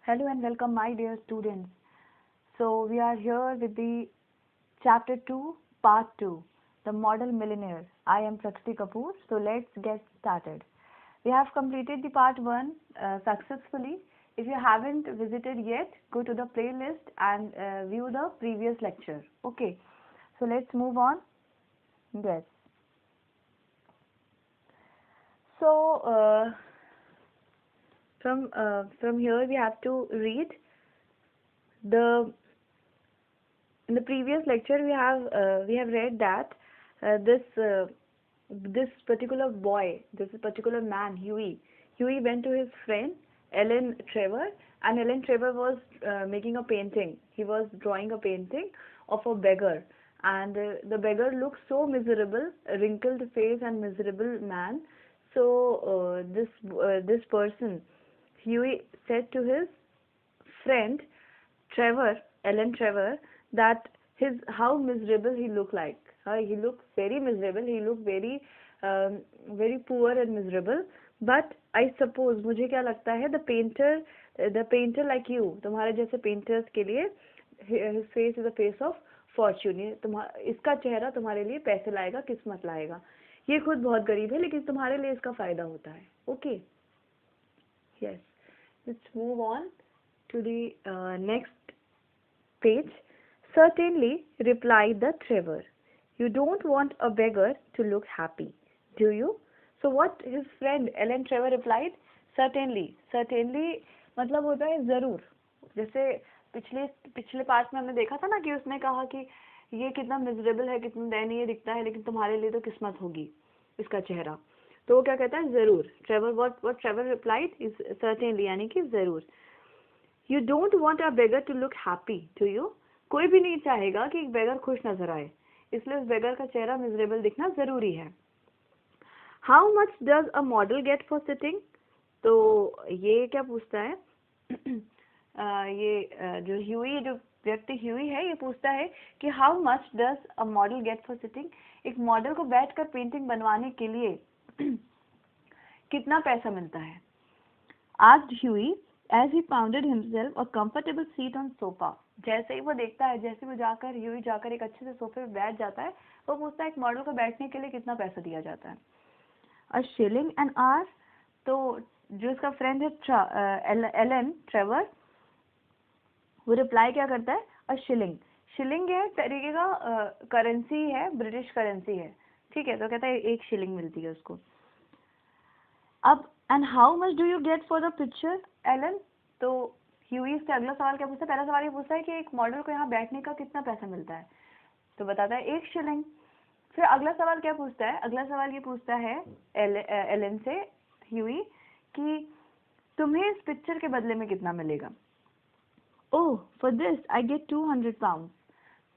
Hello and welcome, my dear students. So, we are here with the chapter 2, part 2, the model millionaire. I am Prakriti Kapoor. So, let's get started. We have completed the part 1 successfully. If you haven't visited yet, go to the playlist and view the previous lecture. Okay. So, let's move on. Yes. So, from here we have to read the in the previous lecture we have read that this particular boy, this particular man, Huey went to his friend Ellen Trevor, and Ellen Trevor was making a painting. He was drawing a painting of a beggar, and the beggar looked so miserable, a wrinkled face and miserable man. So this person, Huey, said to his friend Trevor, Ellen Trevor, that his how miserable he looked like. He looked very miserable. He looked very poor and miserable. But I suppose, मुझे क्या लगता है, the painter like you, तुम्हारे जैसे painters के लिए, his face is a face of fortune. इसका चेहरा तुम्हारे लिए पैसे लाएगा, किस्मत लाएगा. ये खुद बहुत गरीब है, लेकिन तुम्हारे लिए इसका फायदा होता है. Okay. Yes. Let's move on to the next page. Certainly, replied the Trevor. You don't want a beggar to look happy, do you? So what his friend Ellen Trevor replied? Certainly. Certainly मतलब होता है जरूर. जैसे पिछले part में हमने देखा था ना कि उसने कहा कि ये कितना मिजरेबल है, कितना दयनीय दिखता है, लेकिन तुम्हारे लिए तो किस्मत होगी इसका चेहरा. तो वो क्या कहता है? जरूर. Trevor what Trevor replied is certainly, यानी कि जरूर. You don't want a beggar to look happy, do you? कोई भी नहीं चाहेगा कि एक बेगर खुश नजर आए, इसलिए उस बेगर का चेहरा मिजरेबल दिखना जरूरी है. How much does a model get for sitting? तो ये क्या पूछता है? जो व्यक्ति ह्यूई है, ये पूछता है कि how much does a model get for sitting? एक मॉडल को बैठकर पेंटिंग बनवाने के लिए कितना पैसा मिलता है? Asked Huey as he pounded himself a comfortable seat on sofa. जैसे ही वो देखता है, जैसे वो ह्यूई जाकर एक अच्छे से सोफे पे बैठ जाता है, वो पूछता है एक मॉडल को बैठने के लिए कितना पैसा दिया जाता है? A shilling an hour. तो जो इसका फ्रेंड है एलन ट्रेवर, वो रिप्लाई क्या करता है? अ शिलिंग. शिलिंग है तरीके का करेंसी है, ब्रिटिश करेंसी है, ठीक है. तो कहता है 1 शिलिंग मिलती है उसको. अब and how much do you get for the picture Alan? तो ह्यूई से अगला सवाल क्या पूछता है? पहला सवाल ये पूछता है कि एक मॉडल को यहाँ बैठने का कितना पैसा मिलता है? तो बताता है 1 शिलिंग. फिर अगला सवाल क्या पूछता है? अगला सवाल ये पूछता है एलन से ह्यूई कि तुम्हें इस पिक्चर के बदले में कितना मिलेगा? Oh, for this I get 200 pound.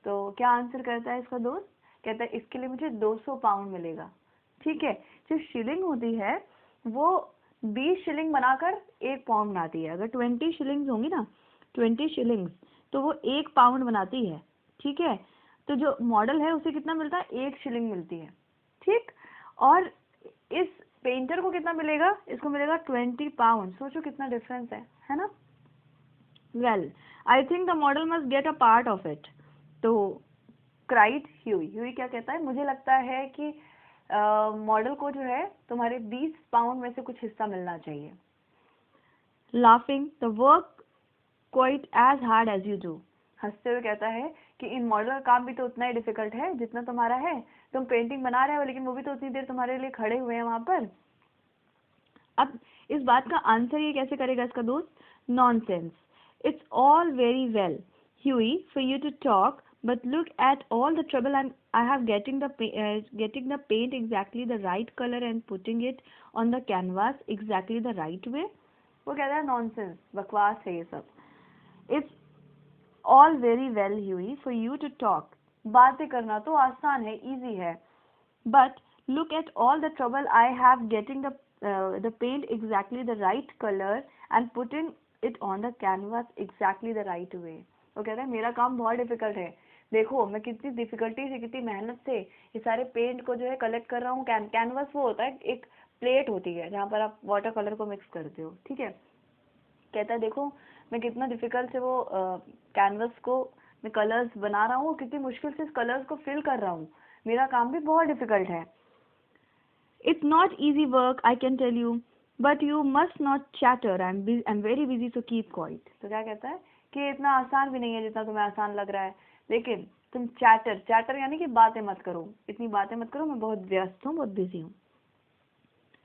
तो क्या आंसर करता है इसका दोस्त? कहता है इसके लिए मुझे 200 पाउंड मिलेगा. ठीक है. जो शिलिंग होती है वो 20 शिलिंग बनाकर 1 पाउंड बनाती है. अगर 20 शिलिंग्स होंगी ना, 20 शिलिंग्स, तो वो 1 पाउंड बनाती है. ठीक है. तो जो मॉडल है उसे कितना मिलता है? 1 शिलिंग मिलती है. ठीक. और इस पेंटर को कितना मिलेगा? इसको मिलेगा 20 पाउंड. सोचो कितना डिफरेंस है ना? Well, I think the model must get a part of it. तो क्राइड ह्यूई क्या कहता है? मुझे लगता है कि मॉडल को जो है तुम्हारे 20 पाउंड में से कुछ हिस्सा मिलना चाहिए. Laughing, the work quite as hard as you do. हंसते हुए कहता है कि इन मॉडल का काम भी तो उतना ही डिफिकल्ट है जितना तुम्हारा है. तुम पेंटिंग बना रहे हो, लेकिन वो भी तो उतनी देर तुम्हारे लिए खड़े हुए हैं वहां पर. अब इस बात का आंसर ये कैसे करेगा इसका दोस्त? Nonsense. It's all very well Huey for you to talk, but look at all the trouble I have getting the paint exactly the right color and putting it on the canvas exactly the right way. वो कहता है nonsense, बकवास है ये सब. It's all very well Huey for you to talk. बातें करना तो आसान है, easy है. But look at all the trouble I have getting the paint exactly the right color and putting it on the canvas exactly the right way. वो कहता है मेरा काम बहुत डिफिकल्ट है. देखो मैं कितनी डिफिकल्टी से, कितनी मेहनत से ये सारे पेंट को जो है कलेक्ट कर रहा हूँ. कैनवस वो होता है, एक प्लेट होती है जहाँ पर आप वाटर कलर को मिक्स करते हो. ठीक है. कहता है देखो मैं कितना डिफिकल्ट से वो कैनवस को मैं कलर्स बना रहा हूँ, कितनी मुश्किल से इस कलर्स को फिल कर रहा हूँ, मेरा काम भी बहुत डिफिकल्ट है. It's not easy work, I can tell you, but you must not chatter. I'm very busy, so keep quiet. तो क्या कहता है कि इतना आसान भी नहीं है जितना तुम्हें आसान लग रहा है, लेकिन तुम चैटर यानी कि बातें मत करो, इतनी बातें मत करो, मैं बहुत व्यस्त हूँ, बहुत बिजी हूँ.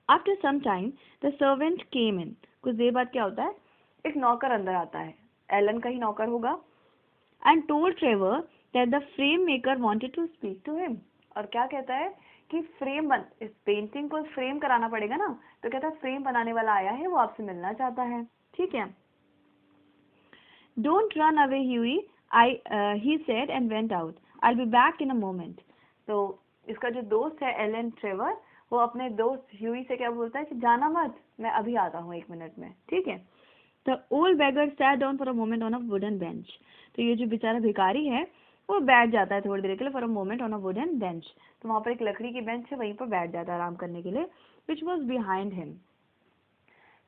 After some time, the servant came in. कुछ देर बाद क्या होता है, एक नौकर अंदर आता है, एलन का ही नौकर होगा, and told Trevor that the frame maker wanted to speak to him. और क्या कहता है कि इस पेंटिंग को फ्रेम कराना पड़ेगा ना, तो कहता है फ्रेम बनाने वाला आया है, वो आपसे मिलना चाहता है. ठीक है. Don't run away, Huey, he said and went out. I'll be back in a moment. तो इसका जो दोस्त है एलन ट्रेवर, वो अपने दोस्त ह्यूई से क्या बोलता है कि जाना मत, मैं अभी आता हूँ 1 मिनट में. ठीक है. The old beggar sat down for a moment on a wooden bench. तो ये जो बेचारा भिखारी है वो बैठ जाता है थोड़ी देर के लिए, for a moment on a wooden bench. तो वहाँ पर एक लकड़ी की बेंच है, वहीं पर बैठ जाता है आराम करने के लिए, which was behind him.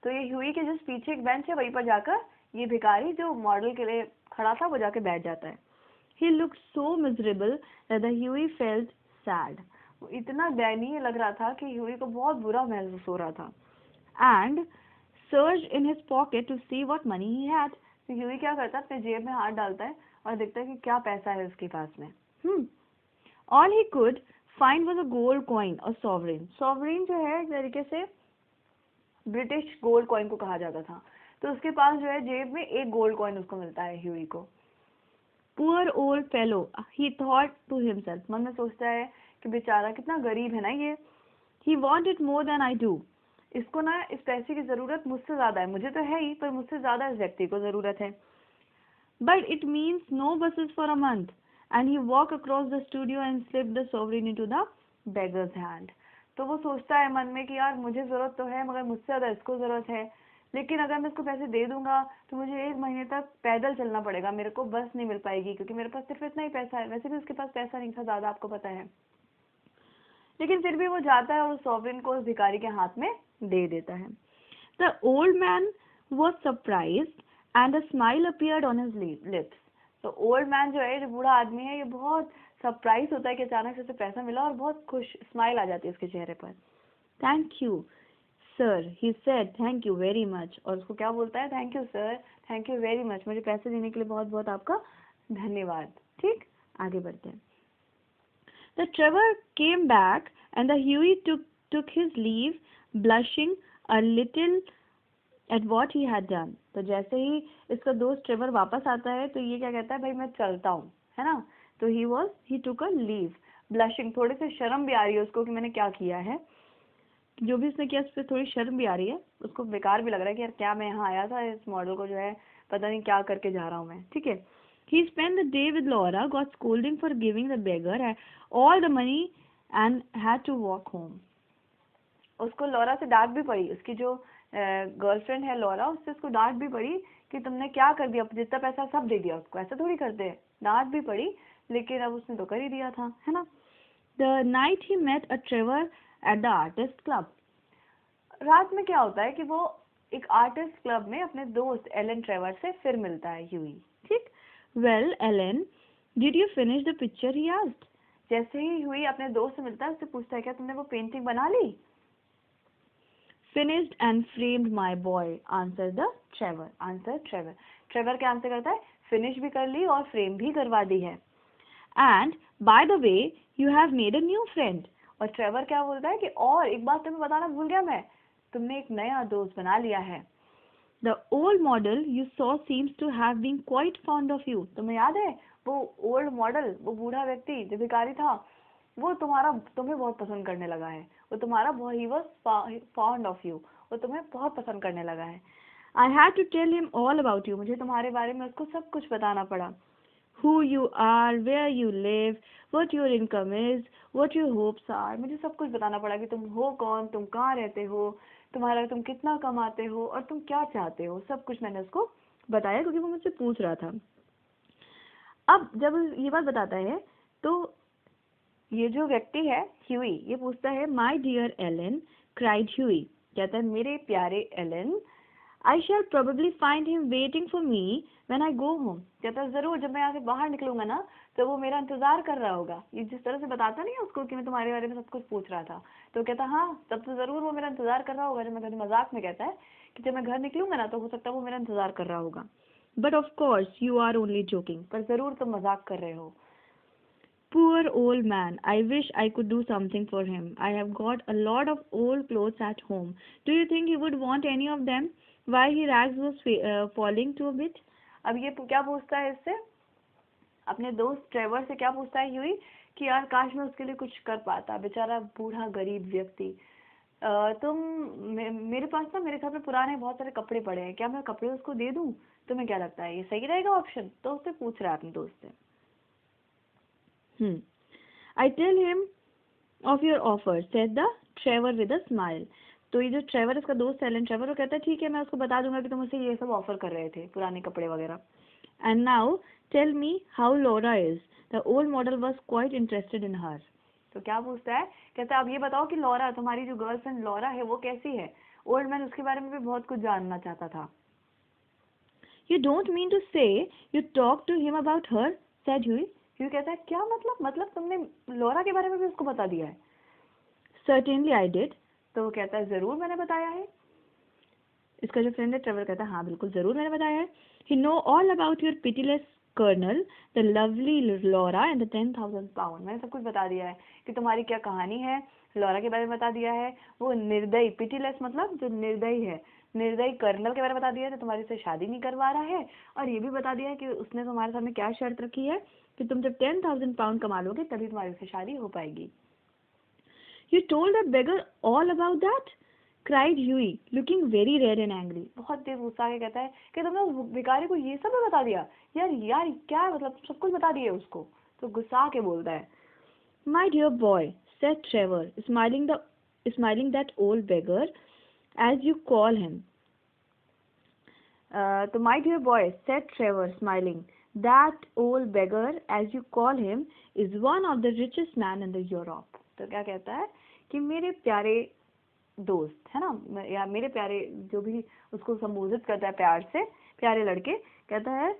तो ये ह्यूई के जस्ट पीछे एक बेंच है, वहीं पर जाकर ये भिखारी जो मॉडल के लिए खड़ा था वो जाके बैठ जाता है. He looked so miserable that the Huey felt sad. वो इतना दयनीय लग रहा था कि ह्यूई को बहुत बुरा महसूस हो रहा था. And searched in his pocket to see what money he had. तो ह्यूई क्या करता है, अपने जेब में हाथ डालता है और देखता है कि क्या पैसा है उसके पास में. All he could find was a gold coin or sovereign. Sovereign जो है एक तरीके से ब्रिटिश गोल्ड कॉइन को कहा जाता था. तो उसके पास जो है जेब में एक गोल्ड कॉइन उसको मिलता है ह्यूई को. Poor old fellow, he thought to himself. मन में सोचता है कि बेचारा कितना गरीब है ना ये. He wanted more than I do. इसको ना इस पैसे की जरूरत मुझसे ज्यादा है, मुझे तो है ही पर मुझसे ज्यादा इस व्यक्ति को जरूरत है. But it means no buses for a month. And he walked across the studio and slipped the sovereign into the beggar's hand. तो वो सोचता है मन में कि यार मुझे जरूरत तो है मगर मुझसे ज्यादा इसको जरूरत है, लेकिन अगर मैं इसको पैसे दे दूंगा तो मुझे 1 महीने तक पैदल चलना पड़ेगा, मेरे को बस नहीं मिल पाएगी क्योंकि मेरे पास सिर्फ इतना ही पैसा है. वैसे भी उसके पास पैसा नहीं था ज्यादा, आपको पता है, लेकिन फिर भी वो जाता है और उस सॉवरेन को उस भिखारी के हाथ में दे देता है. The old man was surprised and a smile appeared on his lips. तो ओल्ड मैन जो है, जो बूढ़ा आदमी है, ये बहुत सरप्राइज होता है कि अचानक से उसे पैसा मिला और बहुत खुश स्माइल आ जाती है उसके चेहरे पर. Thank you sir, he said, thank you very much. और उसको क्या बोलता है, thank you sir, thank you very much, मुझे पैसे देने के लिए बहुत बहुत आपका धन्यवाद. ठीक, आगे बढ़ते हैं. The Trevor came back and the Huey took his leave, blushing a little at what he had done. तो जैसे ही इसका दोस्त ट्रेवर वापस आता है तो ये क्या कहता है, भाई मैं चलता हूँ, है ना. तो he took a leave, blushing, थोड़े से शर्म भी आ रही है उसको कि मैंने क्या किया है, जो भी उसने किया उस पर थोड़ी शर्म भी आ रही है, उसको बेकार भी लग रहा है कि यार क्या मैं यहाँ आया था, इस मॉडल को जो है पता नहीं क्या करके जा रहा हूँ मैं. ठीक है. He spent the day with Laura, got scolding for giving the beggar all the money and had to walk home. उसको लॉरा से डांट भी पड़ी, उसकी जो गर्लफ्रेंड है लॉरा, उससे उसको डांट भी पड़ी कि तुमने क्या कर दिया, जितना पैसा सब दे दिया उसको, ऐसा थोड़ी करते हैं. डांट भी पड़ी, लेकिन अब उसने तो कर ही दिया था, है ना. The night he met a Trevor at the artist club. रात में क्या होता है कि वो एक आर्टिस्ट क्लब में अपने दोस्त एलन ट्रेवर से फिर मिलता है ह्यूई. ठीक. Well, Ellen, did you finish the picture? He asked. जैसे ही ह्यूई अपने दोस्त से मिलता है उससे पूछता है, क्या तुमने वो पेंटिंग बना ली? Finished and framed, my boy, answered the Trevor. Trevor क्या आंसर करता है, फिनिश भी कर ली और फ्रेम भी करवा दी है. And by the way, you have made a new friend. और ट्रेवर क्या बोलता है कि और एक बात तुम्हें बताना भूल गया मैं, तुमने एक नया दोस्त बना लिया है. The old model you saw seems to have been quite fond of you. तुम्हें याद है वो ओल्ड मॉडल, वो बूढ़ा व्यक्ति जो भिखारी था, वो तुम्हें बहुत पसंद करने लगा है. वो तुम्हारा he was fond of you. वो तुम्हें बहुत पसंद करने लगा है. I had to tell him all about you. मुझे तुम्हारे बारे में उसको सब कुछ बताना पड़ा. Who you are, where you live, what your income is, what your hopes are. मुझे सब कुछ बताना पड़ा कि तुम हो कौन, तुम कहाँ रहते हो, तुम कितना कमाते हो और तुम क्या चाहते हो. सब कुछ मैंने उसको बताया क्योंकि वो मुझसे पूछ रहा था. अब जब ये बात बताता है तो ये जो व्यक्ति है ह्यूई, ये पूछता है, my dear Alan, cried Huey, कहता है मेरे प्यारे Alan, I shall probably find him waiting for me when I go home. कहता है जरूर जब मैं यहाँ से बाहर निकलूंगा ना तो वो मेरा इंतजार कर रहा होगा. ये जिस तरह से बताता नहीं है उसको कि मैं तुम्हारे बारे में सब कुछ पूछ रहा था, तो कहता हाँ तब तो जरूर वो मेरा इंतजार कर रहा होगा. जब मैं मजाक में कहता है कि जब मैं घर निकलूंगा ना तो हो सकता है वो मेरा इंतजार कर रहा होगा. But of course you are only joking, पर जरूर तुम मजाक कर रहे हो. Poor old man, I wish I could do something for him. I have got a lot of old clothes at home. Do you think he would want any of them? Why his rags was falling to a bit? अब ये क्या पूछता है इससे, अपने दोस्त Trevor से क्या पूछता है ह्यूई कि यार काश मैं उसके लिए कुछ कर पाता, बेचारा बूढ़ा गरीब व्यक्ति. मेरे पास ना मेरे घर में पुराने बहुत सारे कपड़े पड़े हैं, क्या मैं कपड़े उसको दे दूं? तुम्हें क्या लगता है ये सही रहेगा ऑप्शन? तो उससे पूछ रहा है अपने दोस्त से. I tell him of your offer, said the Trevor with a smile. तो ये जो ट्रेवर इसका दोस्त है एलन ट्रेवर, वो कहता है ठीक है मैं उसको बता दूंगा कि तुम उसे ये सब ऑफर कर रहे थे, पुराने कपड़े वगैरह. And now tell me how Laura is. The old model was quite interested in her. तो क्या पूछता है, कहता है अब ये बताओ कि लॉरा, तुम्हारी जो गर्लफ्रेंड लॉरा है वो कैसी है. ओल्ड मैन उसके बारे में भी बहुत कुछ जानना चाहता था. You don't mean to say you talked to him about her, said Huey. Huey कहता है क्या मतलब तुमने लॉरा के बारे में भी उसको बता दिया है. Certainly I did. तो वो कहता है जरूर मैंने बताया है. इसका जो फ्रेंड है ट्रेवर कहता है हाँ बिल्कुल जरूर मैंने बताया है. He know all about your pitiless colonel, the lovely Laura and the 10,000 pound. मैंने सब कुछ बता दिया है कि तुम्हारी क्या कहानी है. लॉरा के बारे में बता दिया है. वो निर्दयी, पिटीलेस मतलब जो निर्दयी है, निर्दयी कर्नल के बारे में बता दिया है, तो तुम्हारे से शादी नहीं करवा रहा है. और ये भी बता दिया है कि उसने तुम्हारे सामने क्या शर्त रखी है कि तुम जब 10,000 पाउंड कमा लोगे तभी तुम्हारी से शादी हो पाएगी. You told that beggar all about that? cried Huey, looking very red and angry. बहुत तेज गुस्सा के कहता है कि तुमने भिखारी को ये सब भी बता दिया. यार क्या मतलब सब कुछ बता दिया उसको. तो गुस्सा के बोलता है. My dear boy, said Trevor, smiling that old beggar, as you call him. तो my dear boy, said Trevor, smiling, that old beggar, as you call him, is one of the richest man in the Europe. तो क्या कहता है कि मेरे प्यारे दोस्त है ना, या मेरे प्यारे, जो भी उसको संबोधित करता है प्यार से, प्यारे लड़के, कहता है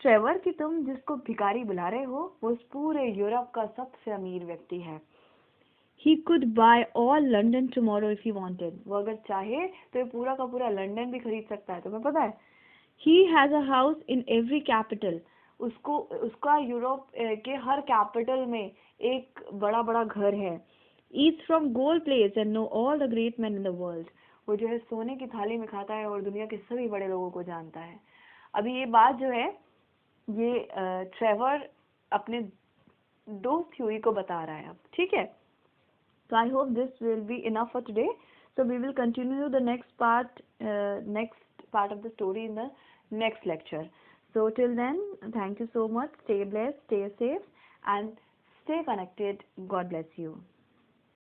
ट्रेवर कि तुम जिसको भिखारी बुला रहे हो वो उस पूरे यूरोप का सबसे अमीर व्यक्ति है. He could buy all London tomorrow if he wanted. वो अगर चाहे तो ये पूरा का पूरा लंदन भी खरीद सकता है. तुम्हें पता है He has a house in every capital. उसका यूरोप के हर कैपिटल में एक बड़ा बड़ा घर है. Eats from gold plates and know all the great men in the world. वो जो है सोने की थाली में खाता है और दुनिया के सभी बड़े लोगों को जानता है. अभी ये बात जो है ये ट्रेवर अपने दोस्त ह्यूई को बता रहा है अब, ठीक है. So I hope this will be enough for today. So we will continue the next part of the story in the next lecture. So till then, thank you so much. Stay blessed, stay safe, and stay connected. God bless you.